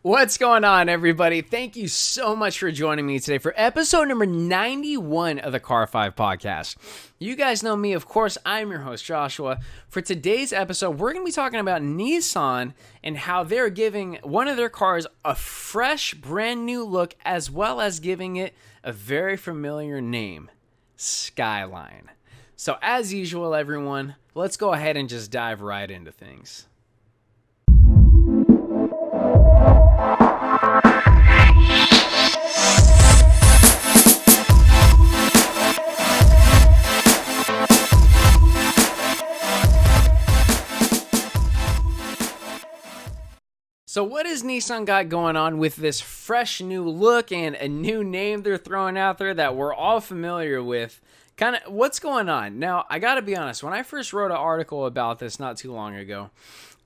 What's going on, everybody? Thank you so much for joining me today for episode number 91 of the Car 5 podcast. You guys know me, of course. I'm your host, Joshua. For today's episode, we're going to be talking about Nissan and how they're giving one of their cars a fresh, brand new look, as well as giving it a very familiar name, Skyline. So as usual, everyone, let's go ahead and just dive right into things. So what has Nissan got going on with this fresh new look and a new name they're throwing out there that we're all familiar with? Kind of what's going on? Now, I got to be honest, when I first wrote an article about this not too long ago,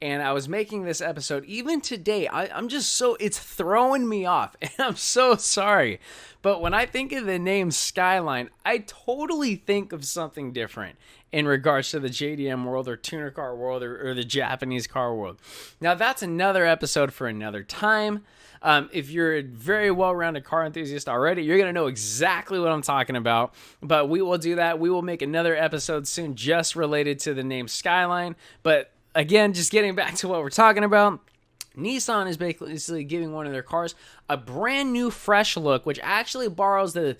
and I was making this episode, even today, I'm just so, it's throwing me off, and I'm so sorry. But when I think of the name Skyline, I totally think of something different in regards to the JDM world or tuner car world or the Japanese car world. Now, that's another episode for another time. If you're a very well-rounded car enthusiast already, you're going to know exactly what I'm talking about. But we will do that. We will make another episode soon just related to the name Skyline. But again, just getting back to what we're talking about, Nissan is basically giving one of their cars a brand new fresh look, which actually borrows the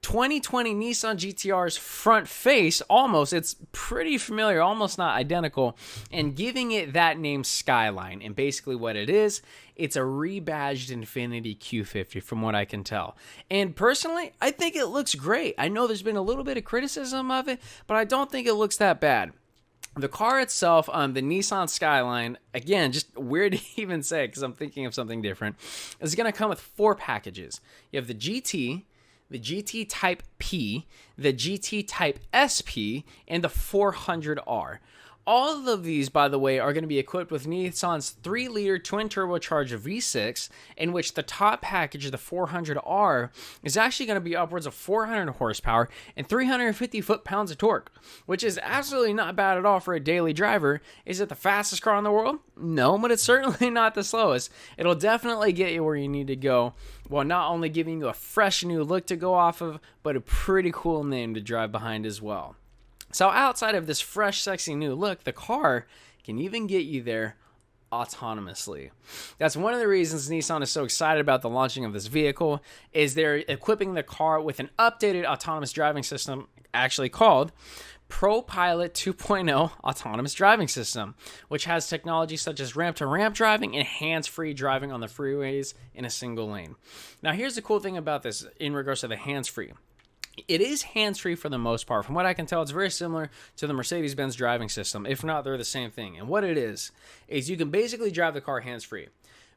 2020 Nissan GTR's front face almost. It's pretty familiar, almost not identical, and giving it that name Skyline. And basically what it is, it's a rebadged Infiniti Q50 from what I can tell. And personally, I think it looks great. I know there's been a little bit of criticism of it, but I don't think it looks that bad. The car itself, the Nissan Skyline, again, just weird to even say because I'm thinking of something different, is going to come with 4 packages. You have the GT Type P, the GT Type SP, and the 400R. All of these, by the way, are going to be equipped with Nissan's 3-liter twin-turbocharged V6, in which the top package, the 400R, is actually going to be upwards of 400 horsepower and 350 foot-pounds of torque, which is absolutely not bad at all for a daily driver. Is it the fastest car in the world? No, but it's certainly not the slowest. It'll definitely get you where you need to go, while not only giving you a fresh new look to go off of, but a pretty cool name to drive behind as well. So outside of this fresh, sexy new look, the car can even get you there autonomously. That's one of the reasons Nissan is so excited about the launching of this vehicle, is they're equipping the car with an updated autonomous driving system, actually called ProPilot 2.0 autonomous driving system, which has technology such as ramp-to-ramp driving and hands-free driving on the freeways in a single lane. Now, here's the cool thing about this in regards to the hands-free. It is hands-free for the most part. From what I can tell, it's very similar to the Mercedes-Benz driving system. If not, they're the same thing. And what it is you can basically drive the car hands-free.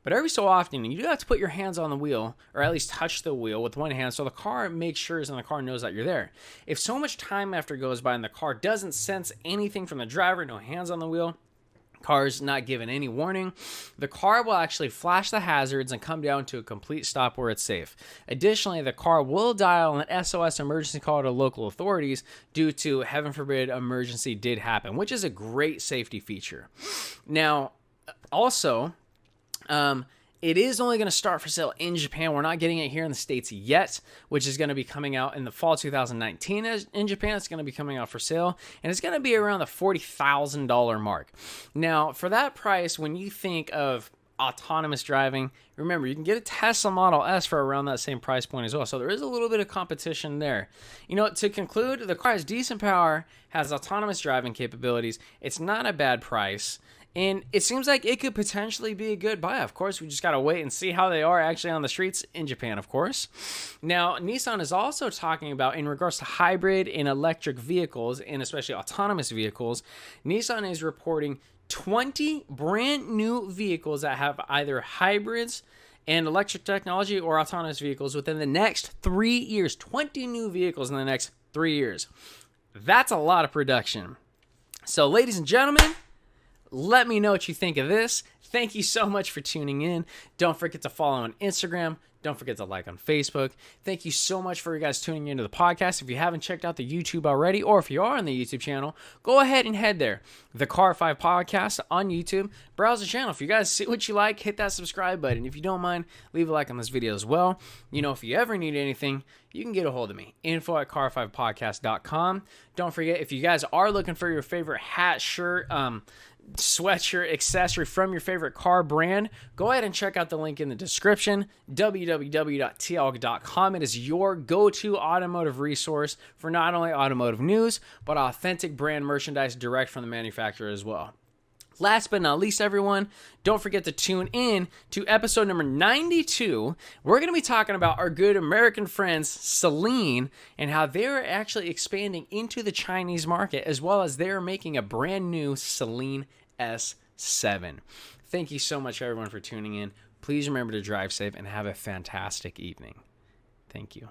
But every so often, you do have to put your hands on the wheel, or at least touch the wheel with one hand, so the car makes sure and the car knows that you're there. If so much time after goes by and the car doesn't sense anything from the driver, no hands on the wheel, car's not given any warning, the car will actually flash the hazards and come down to a complete stop where it's safe. Additionally, the car will dial an SOS emergency call to local authorities due to, heaven forbid, emergency did happen, which is a great safety feature. Now, also, it is only going to start for sale in Japan. We're not getting it here in the States yet, which is going to be coming out in the fall 2019 in Japan. It's going to be coming out for sale, and it's going to be around the $40,000 mark. Now, for that price, when you think of autonomous driving, remember, you can get a Tesla Model S for around that same price point as well. So there is a little bit of competition there. You know, to conclude, the car has decent power, has autonomous driving capabilities. It's not a bad price. And it seems like it could potentially be a good buy. Of course, we just got to wait and see how they are actually on the streets in Japan, of course. Now, Nissan is also talking about, in regards to hybrid and electric vehicles, and especially autonomous vehicles, Nissan is reporting 20 brand new vehicles that have either hybrids and electric technology or autonomous vehicles within the next 3 years. 20 new vehicles in the next 3 years. That's a lot of production. So, ladies and gentlemen, let me know what you think of this. Thank you so much for tuning in. Don't forget to follow on Instagram. Don't forget to like on Facebook. Thank you so much for you guys tuning into the podcast. If you haven't checked out the YouTube already, or if you are on the YouTube channel, go ahead and head there. The Car 5 Podcast on YouTube. Browse the channel. If you guys see what you like, hit that subscribe button. If you don't mind, leave a like on this video as well. You know, if you ever need anything, you can get a hold of me. info@car5podcast.com. Don't forget, if you guys are looking for your favorite hat, shirt, sweatshirt, accessory from your favorite car brand, go ahead and check out the link in the description, www.tlg.com. It is your go-to automotive resource for not only automotive news, but authentic brand merchandise direct from the manufacturer as well. Last but not least, everyone, don't forget to tune in to episode number 92. We're going to be talking about our good American friends, Celine, and how they're actually expanding into the Chinese market, as well as they're making a brand new Celine S7. Thank you so much, everyone, for tuning in. Please remember to drive safe and have a fantastic evening. Thank you.